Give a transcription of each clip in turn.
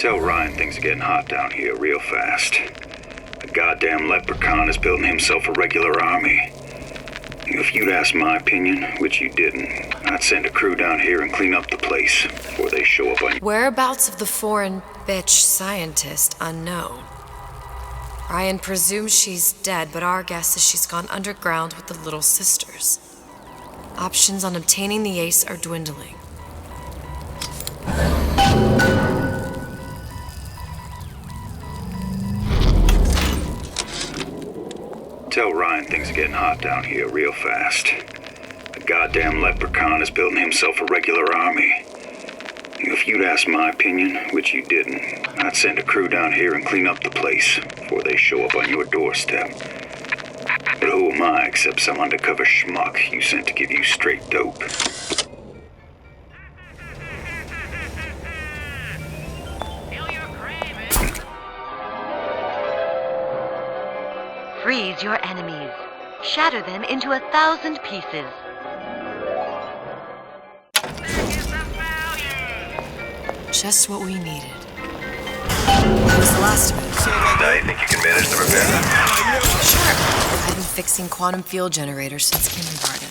Tell Ryan things are getting hot down here real fast. The goddamn leprechaun is building himself a regular army. If you'd asked my opinion, which you didn't, I'd send a crew down here and clean up the place before they show up on you. Whereabouts of the foreign bitch scientist unknown. Ryan presumes she's dead, but our guess is she's gone underground with the Little Sisters. Options on obtaining the ace are dwindling. Tell Ryan things are getting hot down here real fast. The goddamn leprechaun is building himself a regular army. If you'd asked my opinion, which you didn't, I'd send a crew down here and clean up the place before they show up on your doorstep. But who am I except some undercover schmuck you sent to give you straight dope? Freeze your enemies. Shatter them into 1,000 pieces. Just what we needed. That was the last of it. Now you think you can manage the repair? Sure. I've been fixing quantum field generators since kindergarten.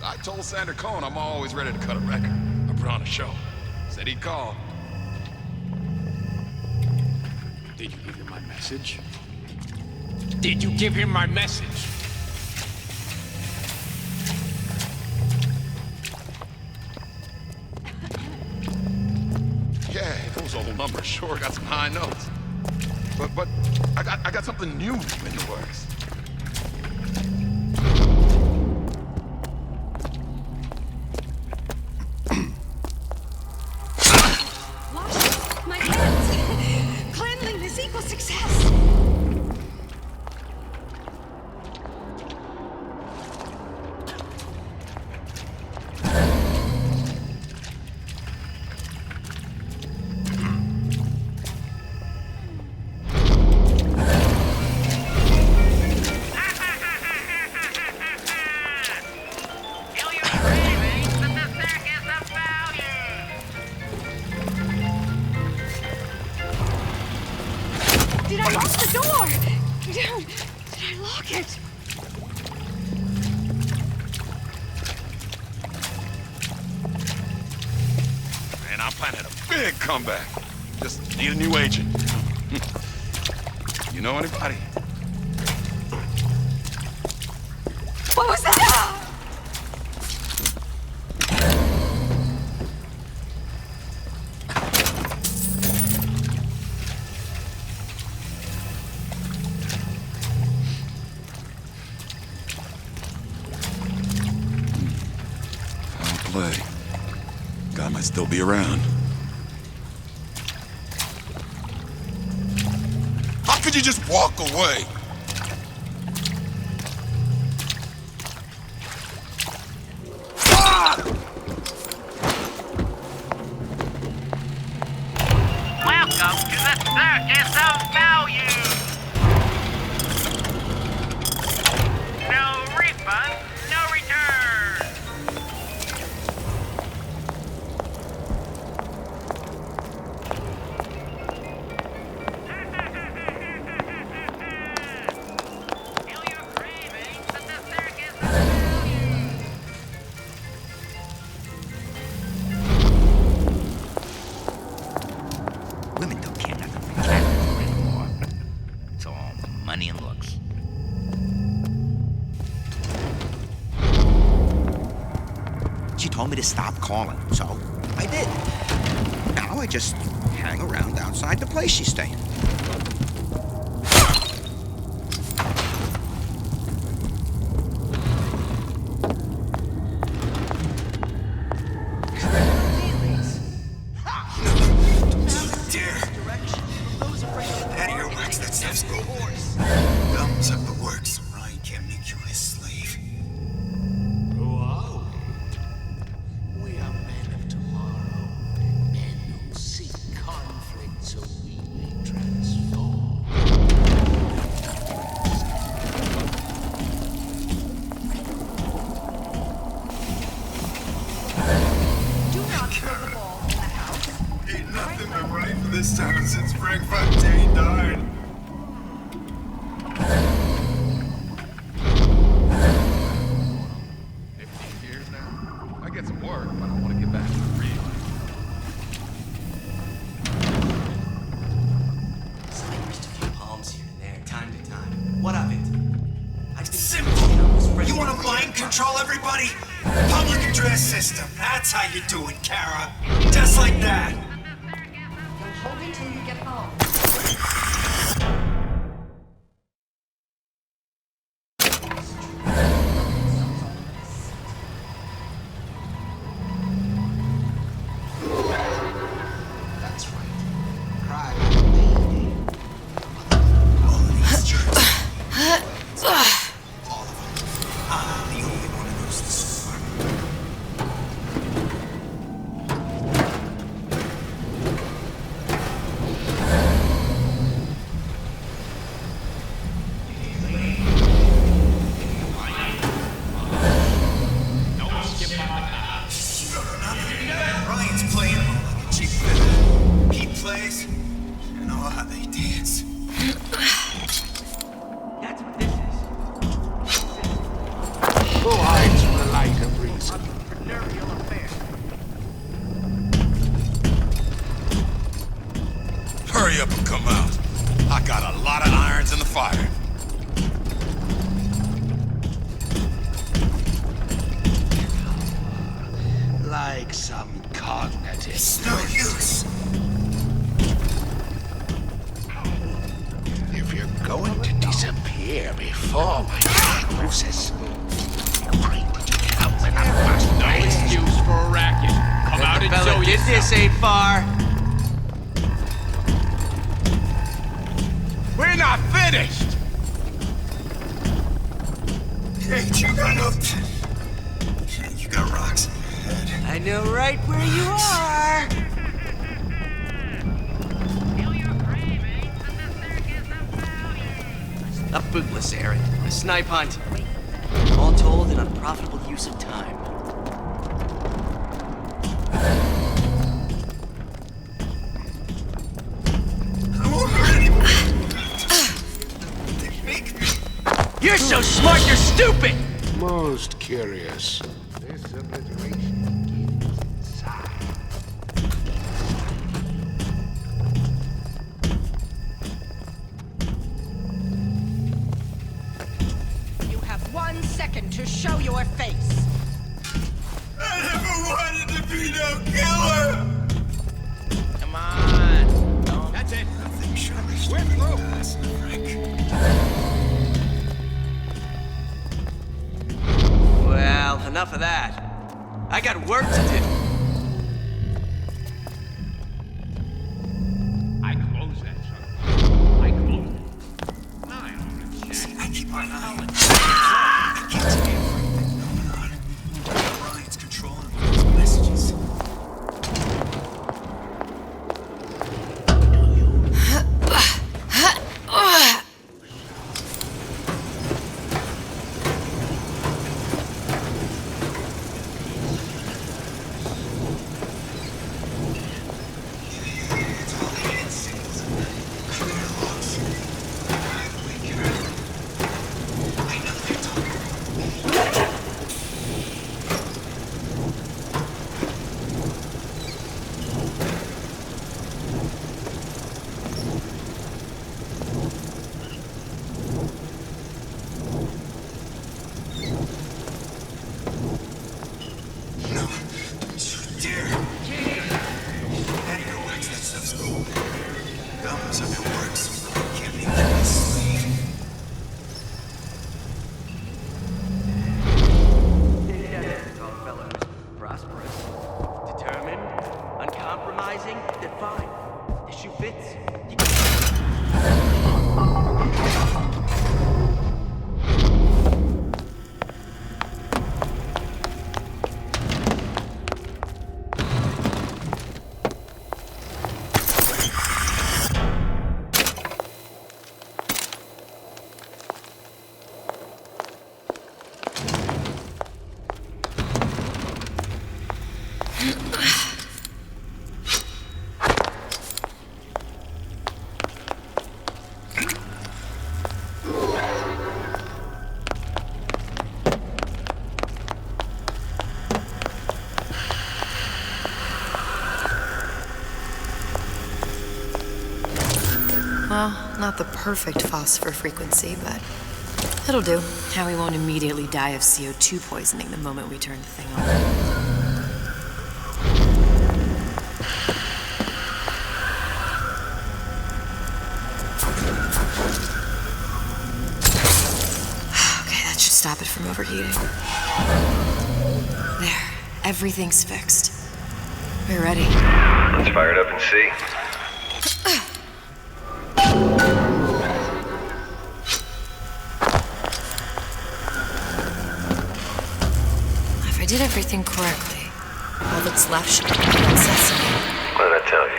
I told Sander Cohen I'm always ready to cut a record. I put on a show. Said he'd call. Did you give him my message? Did you give him my message? Yeah, those old numbers sure got some high notes. But I got something new in the works. Wash my hands. Cleanliness equals success. Did I lock the door? Did I lock it? Man, I'm planning a big comeback. Just need a new agent. You know anybody? What was that? Foul play. Guy might still be around. How could you just walk away? Welcome to the Circus of Value! No refund, no return! Feel your cravings at the Circus of Value! Women don't care nothing for character anymore. It's all money and looks. She told me to stop calling, so I did. Now I just hang around outside the place she's staying. Out of your wax, that stuff's gold. Thumbs up the works, Ryan can't make you his slave. Who are we? We are men of tomorrow. Men who seek conflict so we may transform. What of it? Simple. You want to mind control everybody? Public address system. That's how you do it, Kara. Just like that. You'll hold it till you get home. That's right. Cry like a baby. All of these jerks. All of them. I'm the only one who knows the score. Ryan's playing them all like a cheap fiddle. He plays, and oh, how they dance. That's what this is. Who hides from the light of reason? Entrepreneurial affair. Hurry up and come out. I got a lot of irons in the fire. Like some cognitive. It's no use. If you're going to disappear before my process, find what you can with a first No excuse for a racket. Come out and show Get yourself. this ain't far. We're not finished! Hey, you got no... You got rocks in your head. I know right where you are. Feel your grave, eh? The circus of value. A bootless errand. A snipe hunt. All told, an unprofitable use of time. I won't hurt anybody. They make me... You're so smart, you're stupid! Most curious. This obliteration begins inside. You have 1 second to show your face. I never wanted to be no killer! Come on. That's it. Nothing short of We're through. Frank. Well, enough of that. I got work to do. I close that sucker. I close it. Now I own it. See, I keep my eye on it. I can't see everything going on. Ryan's controlling those messages. Well, not the perfect phosphor frequency, but it'll do. Now we won't immediately die of CO2 poisoning the moment we turn the thing on. Okay, that should stop it from overheating. There, everything's fixed. We're ready. Let's fire it up and see. If I did everything correctly, all that's left should be that sesame. What did I tell you?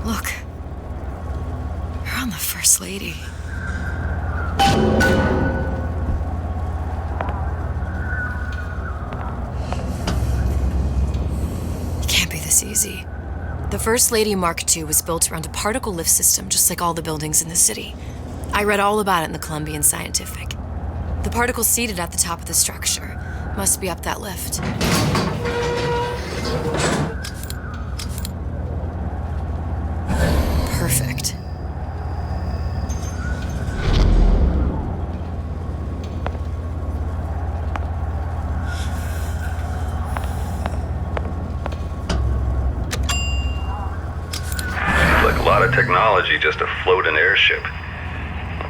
Look. You're on the First Lady. It can't be this easy. The First Lady Mark II was built around a particle lift system just like all the buildings in the city. I read all about it in the Columbian Scientific. The particles seated at the top of the structure must be up that lift. Perfect. Like a lot of technology just to float an airship.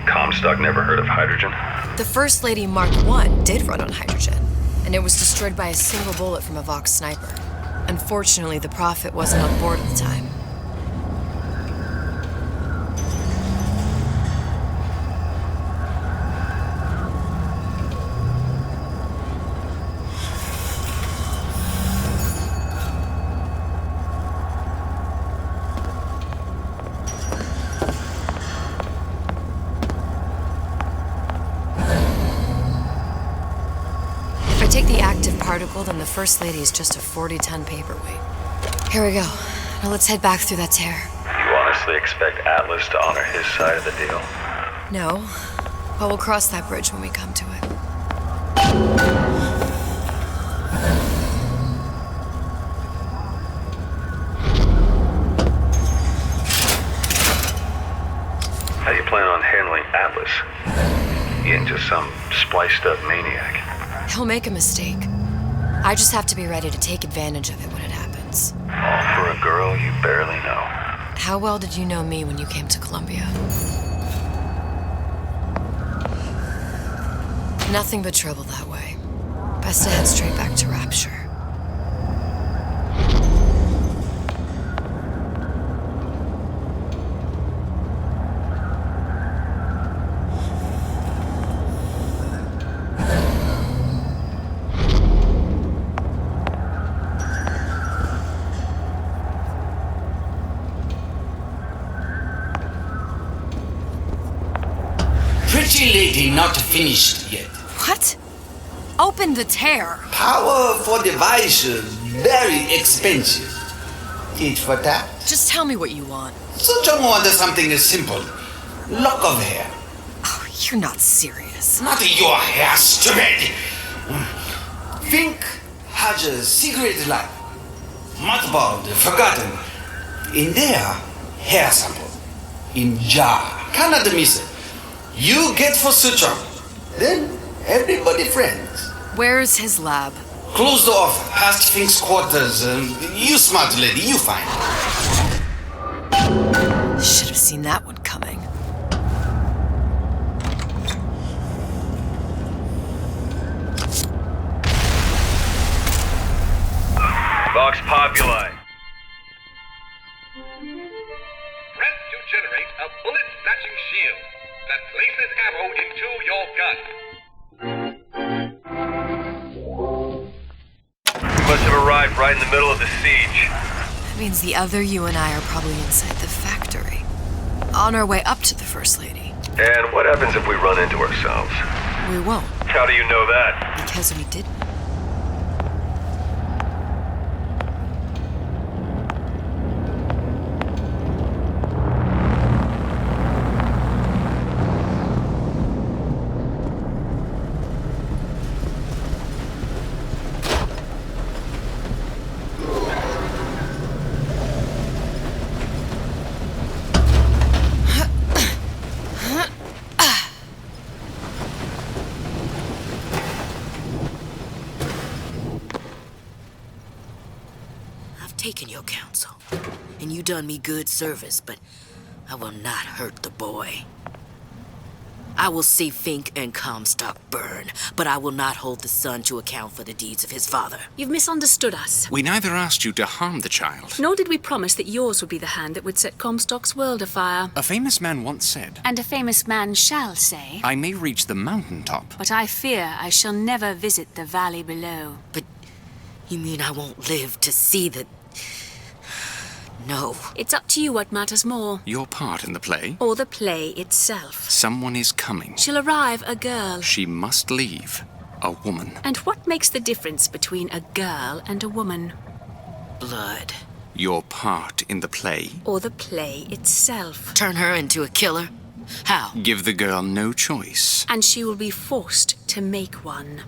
Comstock never heard of hydrogen. The First Lady Mark I did run on hydrogen, and it was destroyed by a single bullet from a Vox sniper. Unfortunately, the Prophet wasn't on board at the time. Take the active particle, then the First Lady is just a 40-ton paperweight. Here we go. Now let's head back through that tear. You honestly expect Atlas to honor his side of the deal? No, but we'll cross that bridge when we come to it. How do you plan on handling Atlas? He ain't just some spliced-up maniac. He'll make a mistake. I just have to be ready to take advantage of it when it happens. All for a girl you barely know. How well did you know me when you came to Columbia? Nothing but trouble that way. Best to head straight back to Rapture. Pretty lady not finished yet. What? Open the tear. Power for device very expensive. Tit for tat. Just tell me what you want. Such a want something simple. Lock of hair. Oh, you're not serious. Not your hair, stupid. Think has a cigarette light. Mothballed, forgotten. In there, hair sample. In jar. Cannot miss it. You get for suture. Then everybody friends. Where's his lab? Closed off, past Fink's quarters. You smart lady, you find. Should have seen that one coming. Vox Populi. Press to generate a bullet-snatching shield that places ammo into your gun. We must have arrived right in the middle of the siege. That means the other you and I are probably inside the factory. On our way up to the First Lady. And what happens if we run into ourselves? We won't. How do you know that? Because we didn't. taken your counsel, and you done me good service, but I will not hurt the boy. I will see Fink and Comstock burn, but I will not hold the son to account for the deeds of his father. You've misunderstood us. We neither asked you to harm the child. Nor did we promise that yours would be the hand that would set Comstock's world afire. A famous man once said, And a famous man shall say, I may reach the mountaintop, but I fear I shall never visit the valley below. But you mean I won't live to see the... No. It's up to you what matters more. Your part in the play? Or the play itself. Someone is coming. She'll arrive a girl. She must leave. A woman. And what makes the difference between a girl and a woman? Blood. Your part in the play? Or the play itself. Turn her into a killer? How? Give the girl no choice. And she will be forced to make one.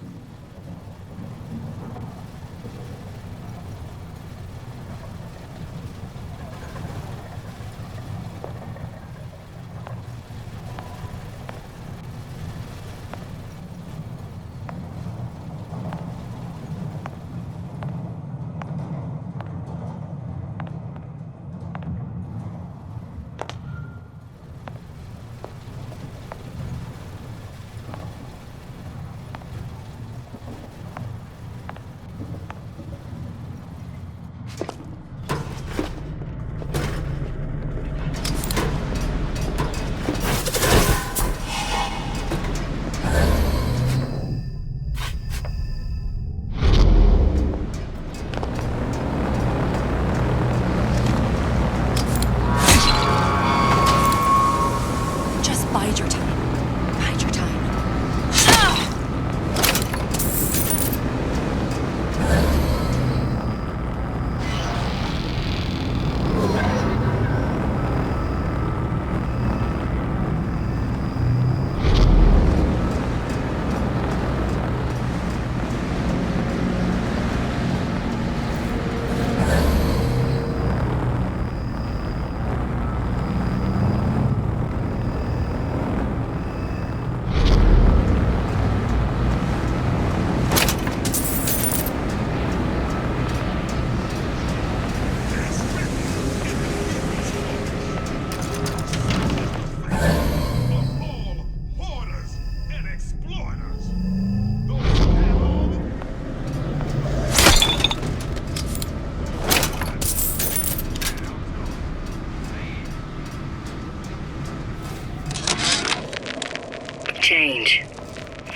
Change.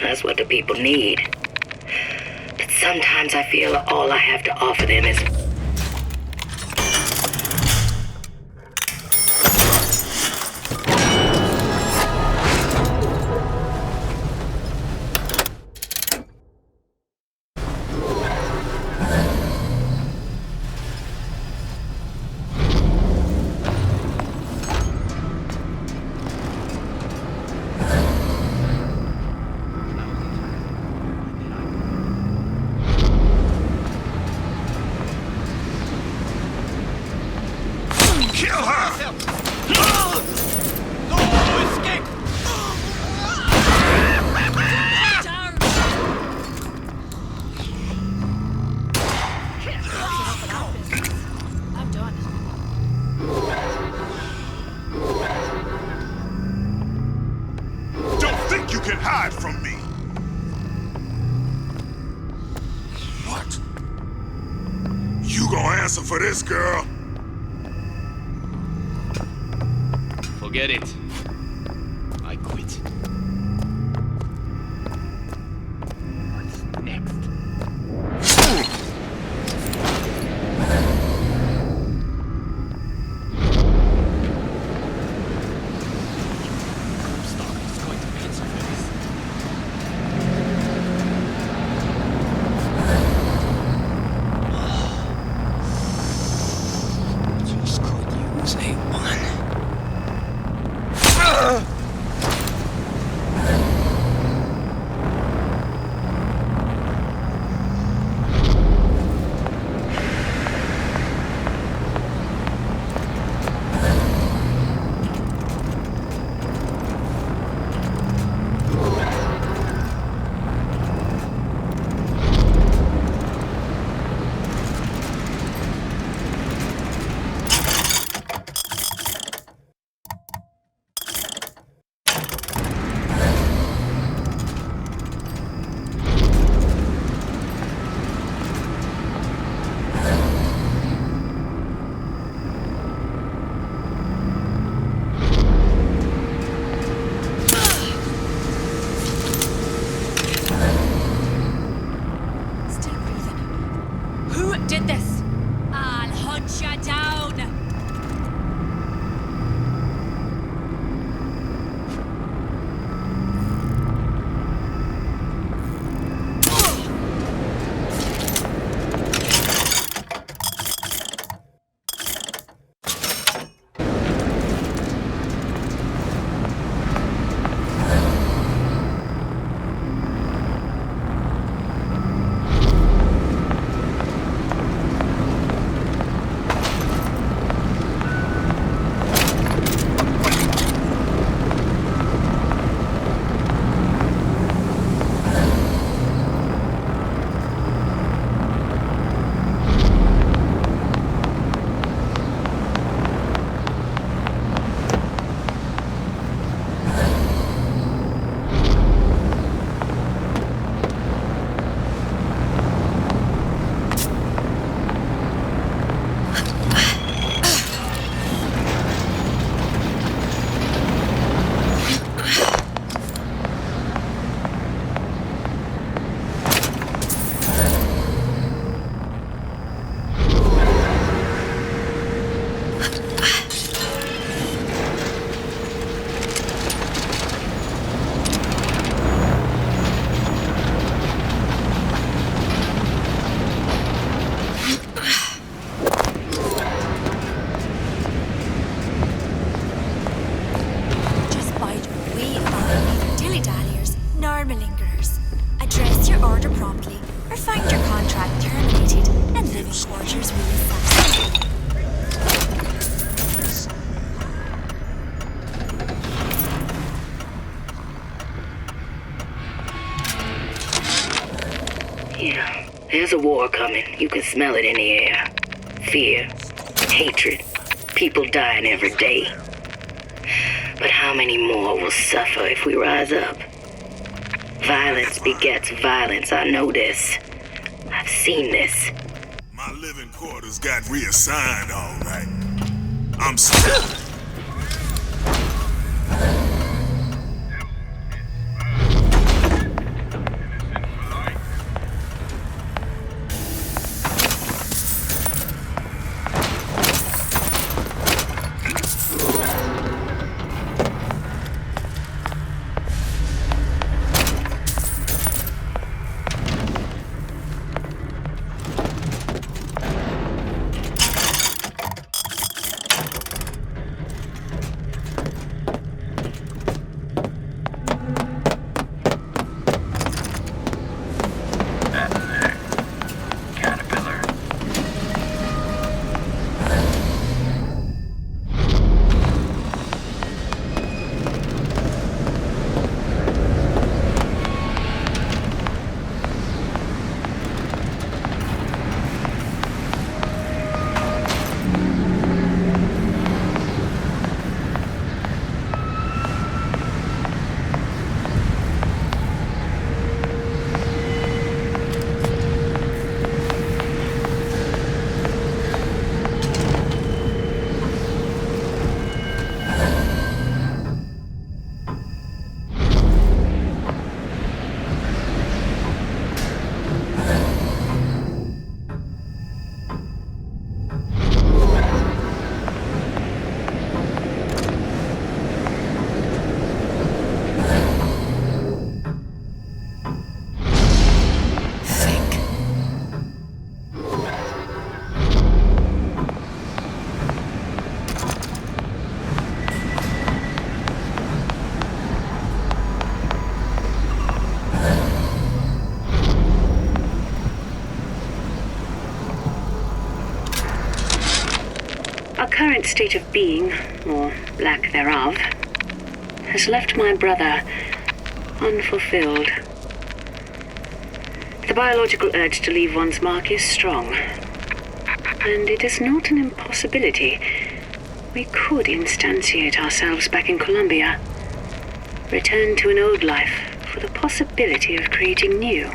That's what the people need. But sometimes I feel all I have to offer them is... For this girl. Forget it. I quit. What's next? Comstock is going to answer for this. Just could use a one. Who did this? I'll hunt you down. Lingerers. Address your order promptly, or find your contract terminated and living quarters reassessed. Yeah, there's a war coming. You can smell it in the air. Fear, hatred, people dying every day. But how many more will suffer if we rise up? Violence begets violence, I know this. I've seen this. My living quarters got reassigned, all right. I'm sorry. Our current state of being, or lack thereof, has left my brother unfulfilled. The biological urge to leave one's mark is strong, and it is not an impossibility. We could instantiate ourselves back in Columbia, return to an old life for the possibility of creating new.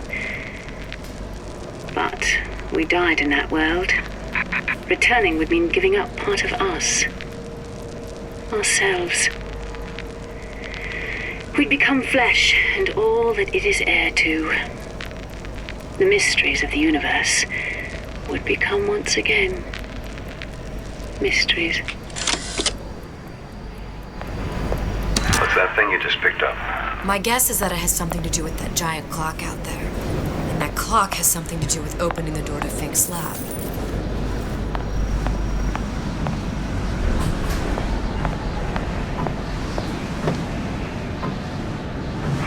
But we died in that world. Returning would mean giving up part of us. Ourselves. We'd become flesh and all that it is heir to. The mysteries of the universe would become once again mysteries. What's that thing you just picked up? My guess is that it has something to do with that giant clock out there. And that clock has something to do with opening the door to Fink's lab.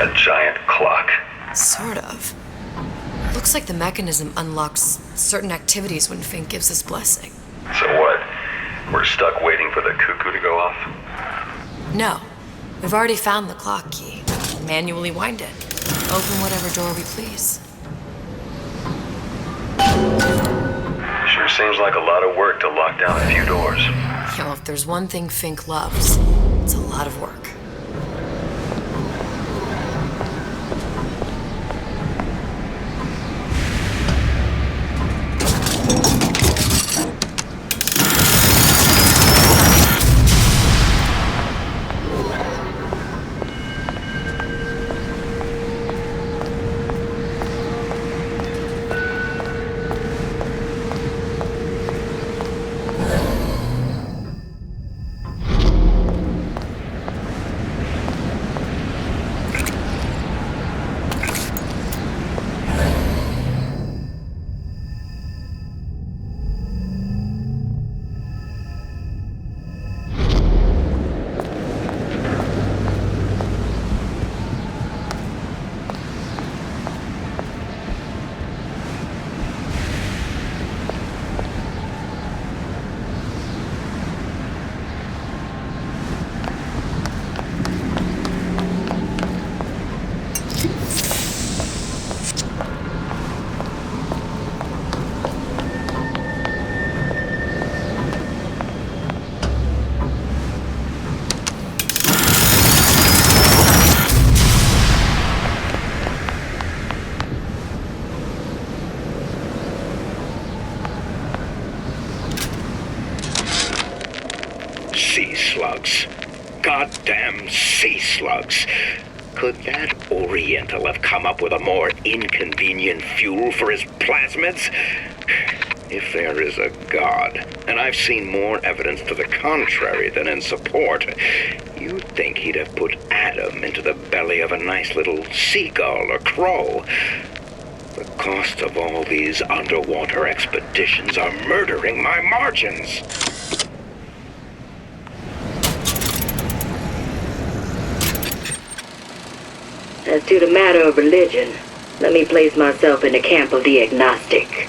A giant clock? Sort of. Looks like the mechanism unlocks certain activities when Fink gives his blessing. So what? We're stuck waiting for the cuckoo to go off? No. We've already found the clock key. Manually wind it. Open whatever door we please. Sure seems like a lot of work to lock down a few doors. You know, if there's one thing Fink loves, it's a lot of work. Sea slugs. Goddamn sea slugs. Could that Oriental have come up with a more inconvenient fuel for his plasmids? If there is a God, and I've seen more evidence to the contrary than in support, you'd think he'd have put Adam into the belly of a nice little seagull or crow. The cost of all these underwater expeditions are murdering my margins. As to the matter of religion, let me place myself in the camp of the agnostic.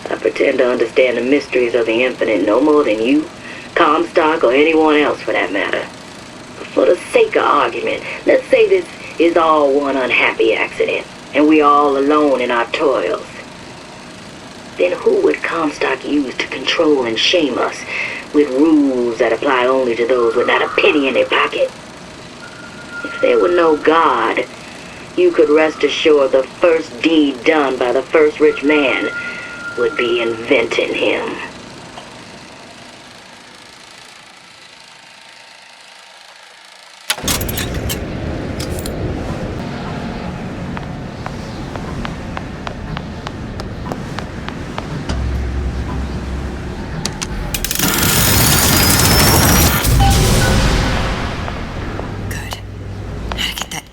I pretend to understand the mysteries of the infinite no more than you, Comstock, or anyone else for that matter. But for the sake of argument, let's say this is all one unhappy accident, and we're all alone in our toils. Then who would Comstock use to control and shame us with rules that apply only to those with not a penny in their pocket? If there were no God, you could rest assured the first deed done by the first rich man would be inventing him.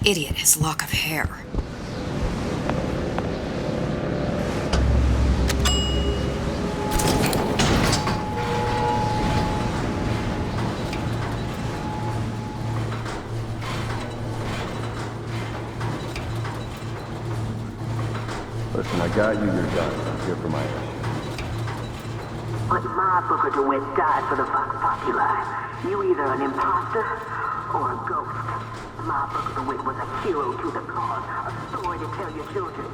Idiot, his lock of hair. Listen, I got you your gun. I'm here for my issue. But my Booker DeWitt died for the Vox Populi. You either an imposter or a ghost. My Booker DeWitt was a hero to the cause, a story to tell your children.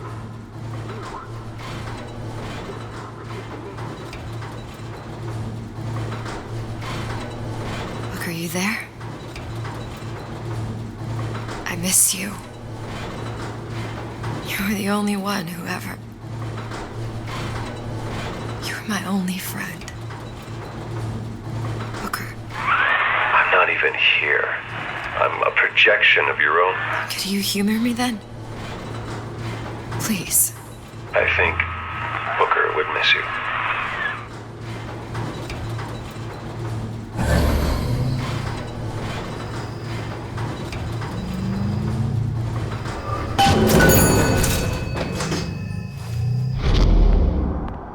Look, are you there? I miss you. You were the only one who ever... You were my only friend. Booker. I'm not even here. I'm a projection of your own. Could you humor me then? Please. I think Booker would miss you.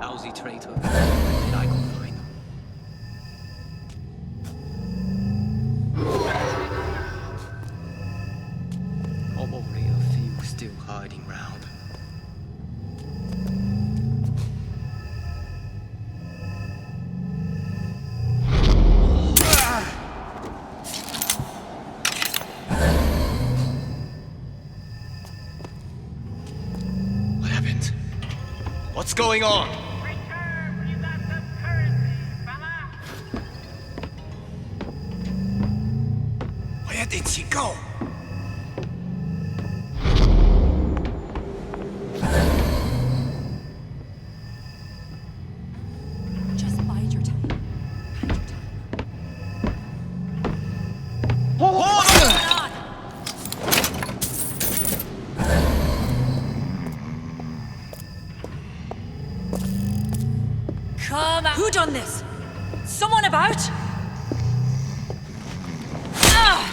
Lousy traitor. Then I could find them. Probably a few still hiding round. What happened? What's going on? Where did she go? Just bide your time. Come on. Who done this? Someone about? Ah!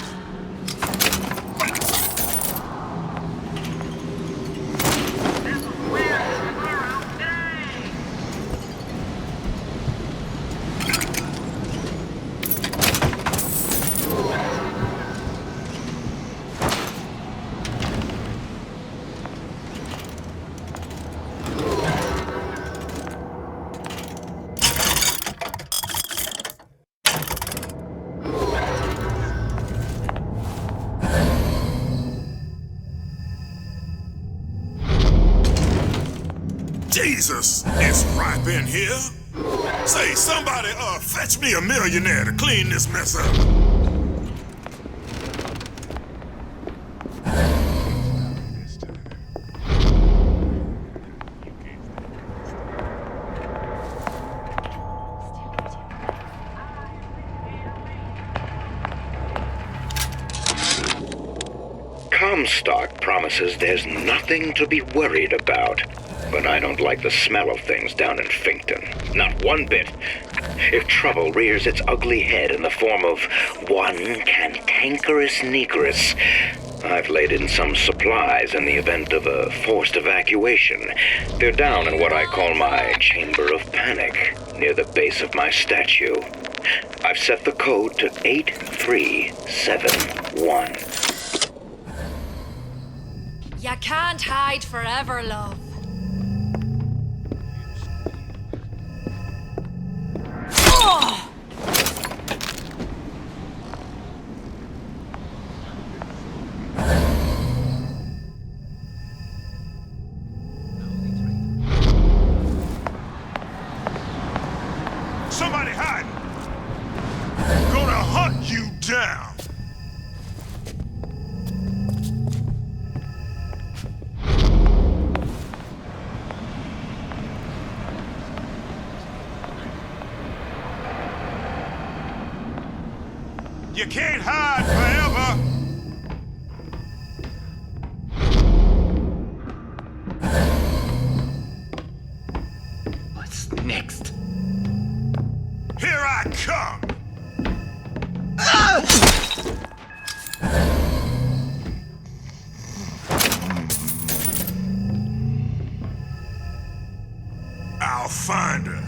Jesus, it's ripe in here. Say, somebody, fetch me a millionaire to clean this mess up. Comstock promises there's nothing to be worried about. But I don't like the smell of things down in Finkton. Not one bit. If trouble rears its ugly head in the form of one cantankerous negress, I've laid in some supplies in the event of a forced evacuation. They're down in what I call my chamber of panic, near the base of my statue. I've set the code to 8371. You can't hide forever, love. Oh! Somebody hiding. Gonna hunt you down. You can't hide forever. What's next? Here I come. I'll find her.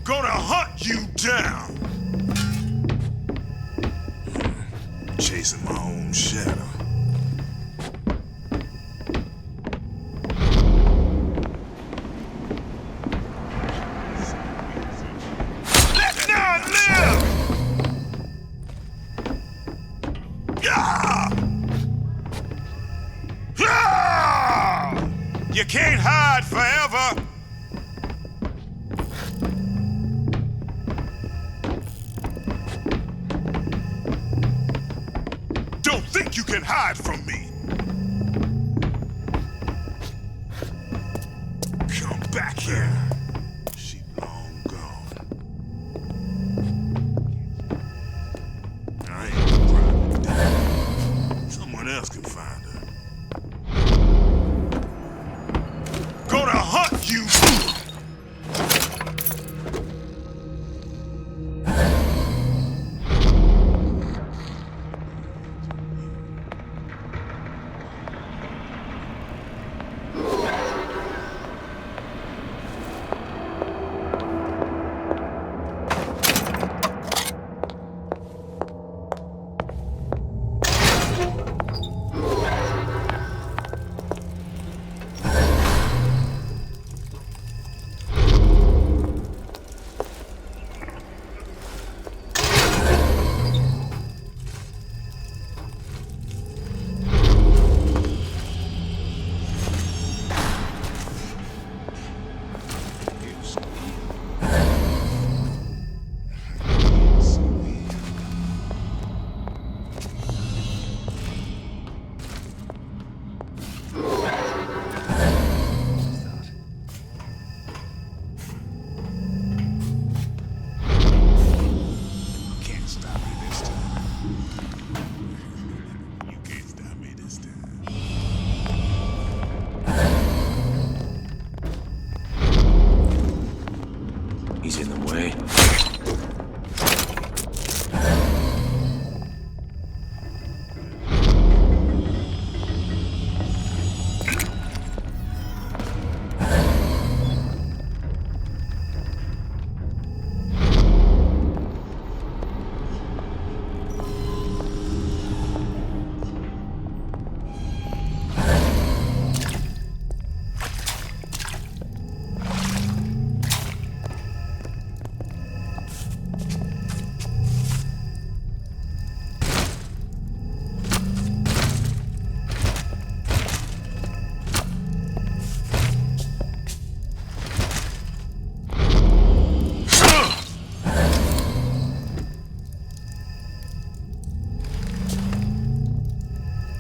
Gonna hunt you down. Chasing my own shadow. Let not live! Yeah! Yeah! You can't hide forever. Don't think you can hide from me. Come back here. She long gone. else can find her. Gonna hunt you! He's in the way.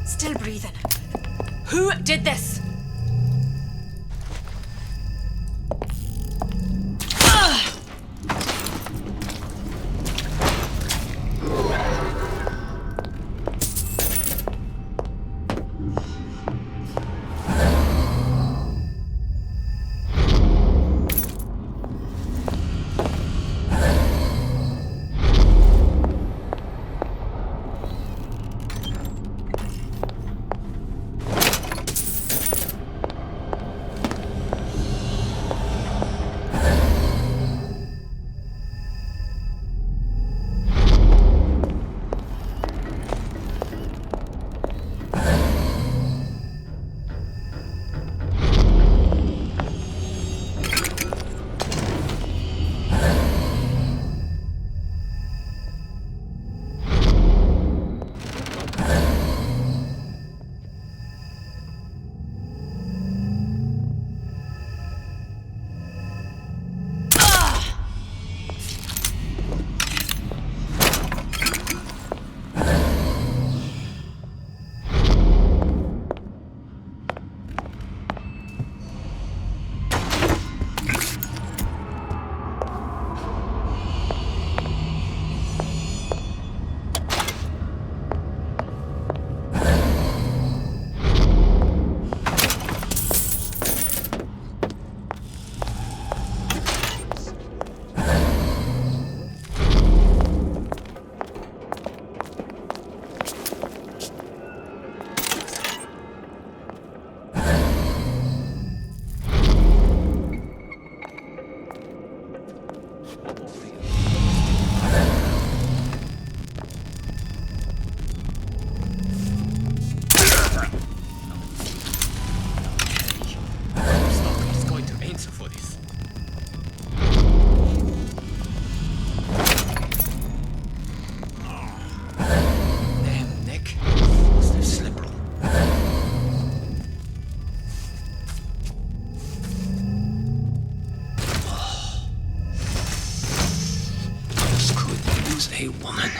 Still breathing. Who did this? A woman.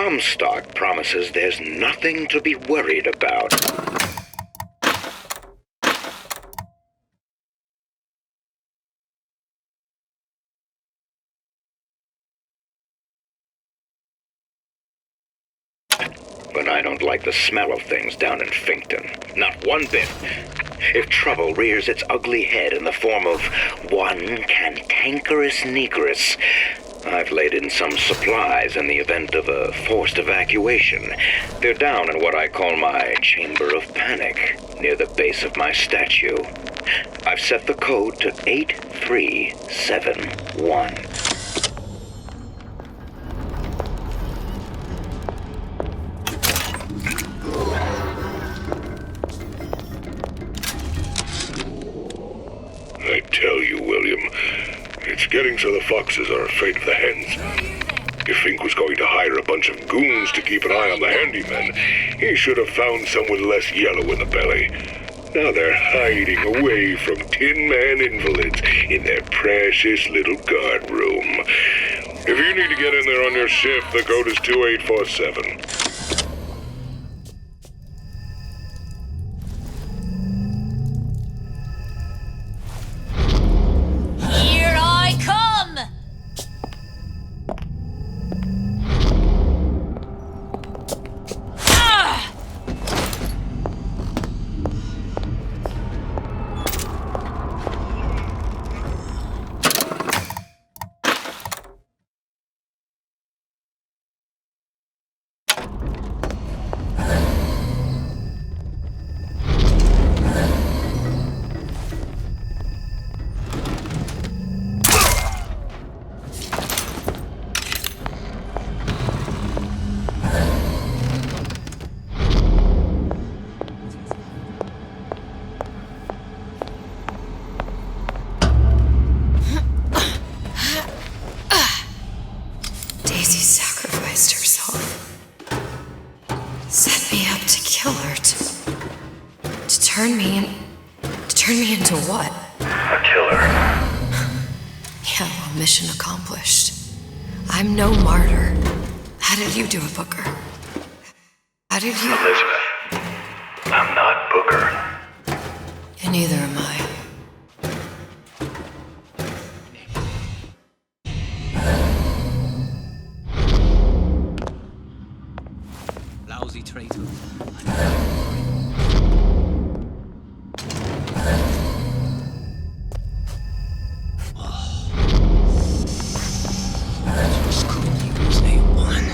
Comstock promises there's nothing to be worried about. But I don't like the smell of things down in Finkton. Not one bit. If trouble rears its ugly head in the form of one cantankerous negress, I've laid in some supplies in the event of a forced evacuation. They're down in what I call my chamber of panic, near the base of my statue. I've set the code to 8371. I tell you, William, it's getting so the foxes are afraid of the hens. If Fink was going to hire a bunch of goons to keep an eye on the handymen, he should have found some with less yellow in the belly. Now they're hiding away from Tin Man invalids in their precious little guard room. If you need to get in there on your shift, the code is 2847. Here I come! Ah! Daisy sacrificed herself. Set me up to kill her, to turn me into what? A killer. Yeah, well, mission accomplished. I'm no martyr. How did you do it, Booker? How did you... Elizabeth, I'm not Booker. And neither am I. Lousy traitor. Just couldn't use A1.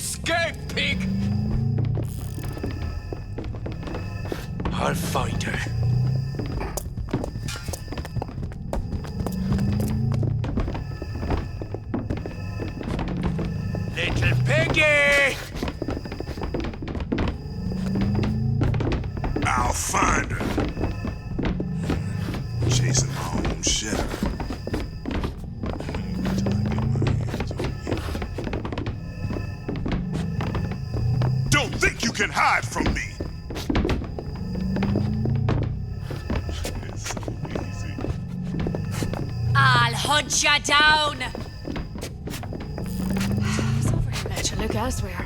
escape, pig! I'll find her. Little piggy! I'll find her. Chasing my own shadow. Don't think you can hide from me. I'll hunt ya down! Better look elsewhere.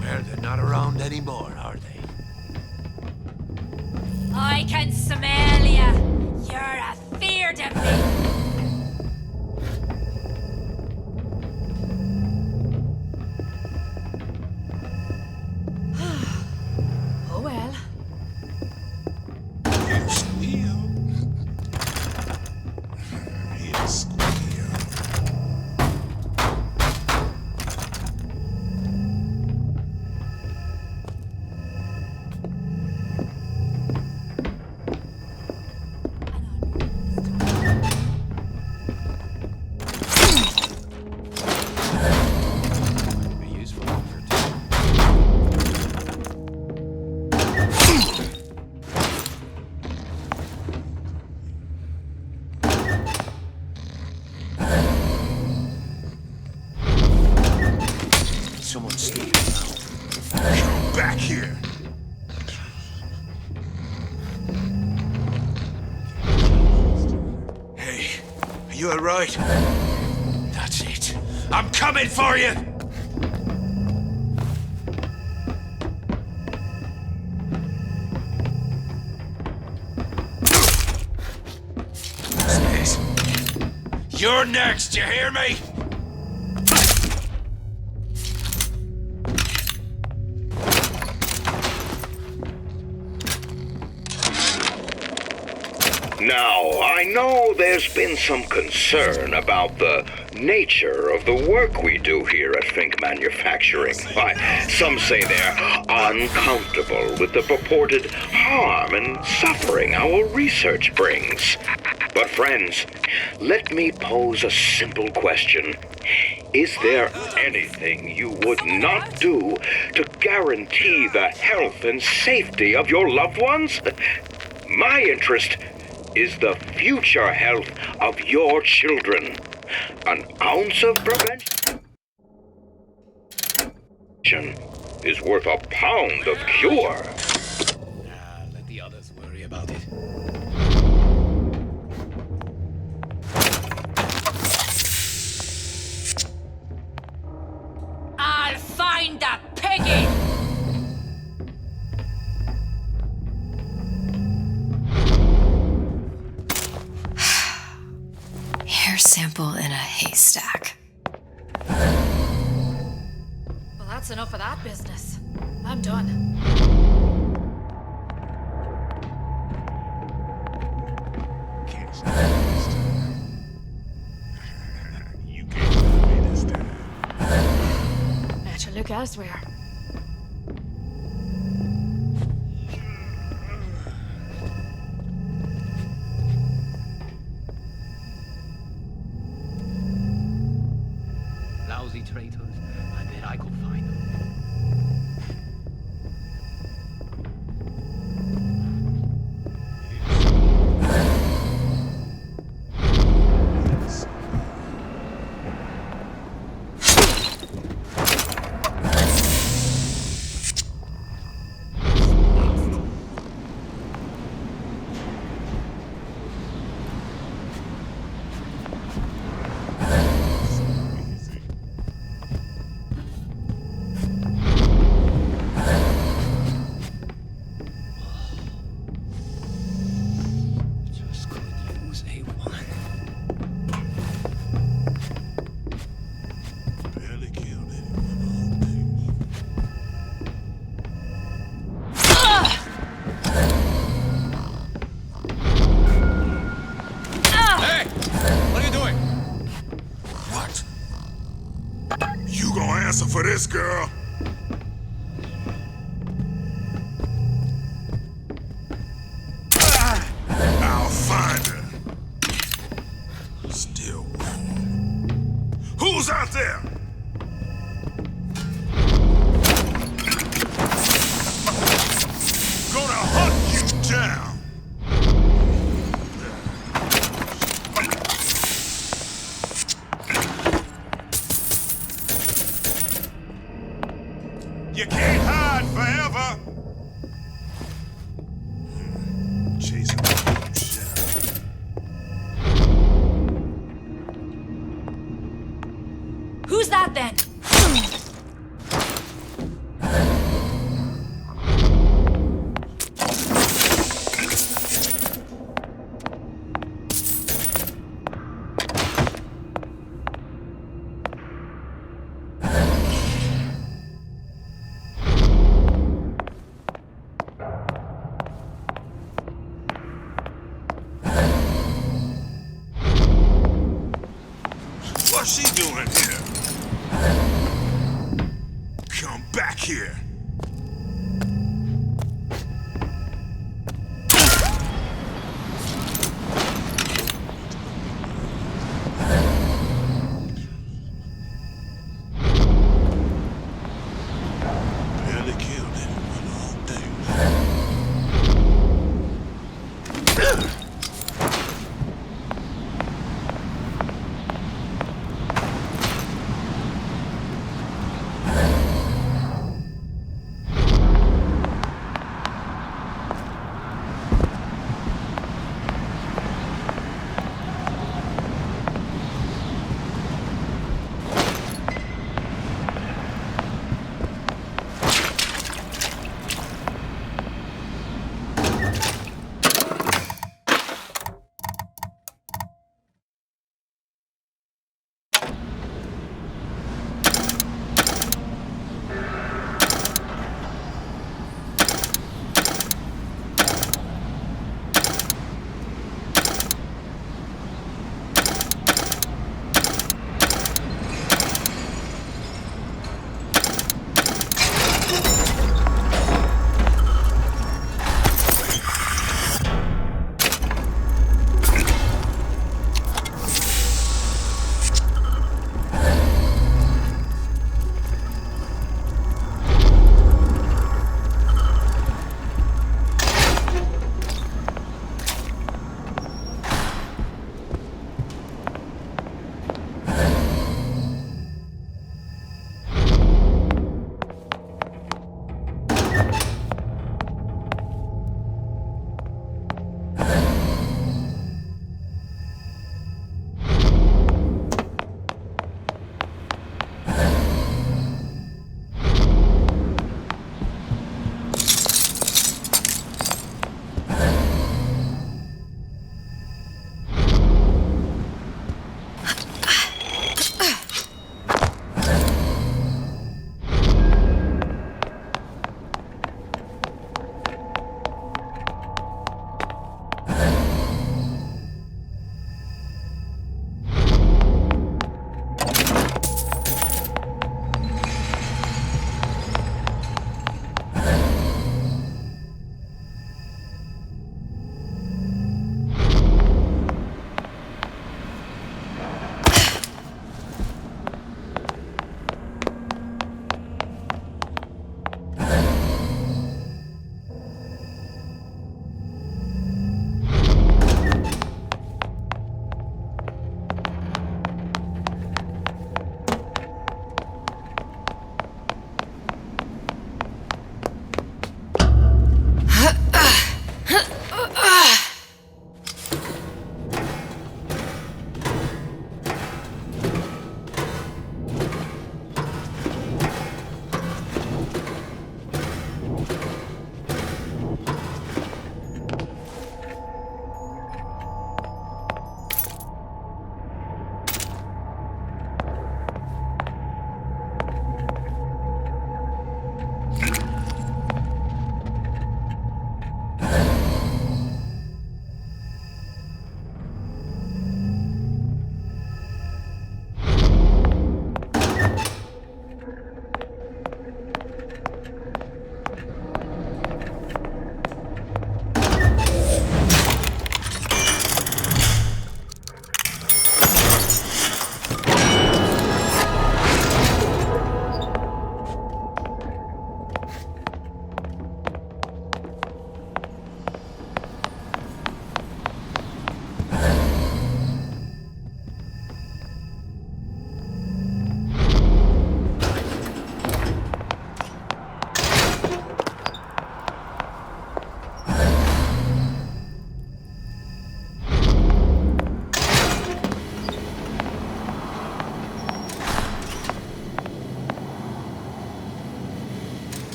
Well, they're not around anymore, are they? I can smell ya! You're afeard of me! Oh well. You squeal. You squeal. Be useful for someone sleeping now. Come back here. Hey, are you alright? That's it. I'm coming for you! What's this? You're next, you hear me? Now, I know there's been some concern about the nature of the work we do here at Fink Manufacturing. Why, some say they're uncomfortable with the purported harm and suffering our research brings. But friends, let me pose a simple question. Is there anything you would not do to guarantee the health and safety of your loved ones? My interest is the future health of your children. An ounce of prevention is worth a pound of cure. Let the others worry about it. I'll find the piggy! Hair sample in a haystack. Well, that's enough of that business. I'm done. Can't stop me this time. You can't stop me this time. Better look elsewhere. Lousy traitors. I bet I could find them. gonna answer for this, girl? I'll find her. Still warm. Who's out there? Gonna hunt you down. You can't hide forever. Chasing the shadow. Who's that then? What's she doing here? Come back here.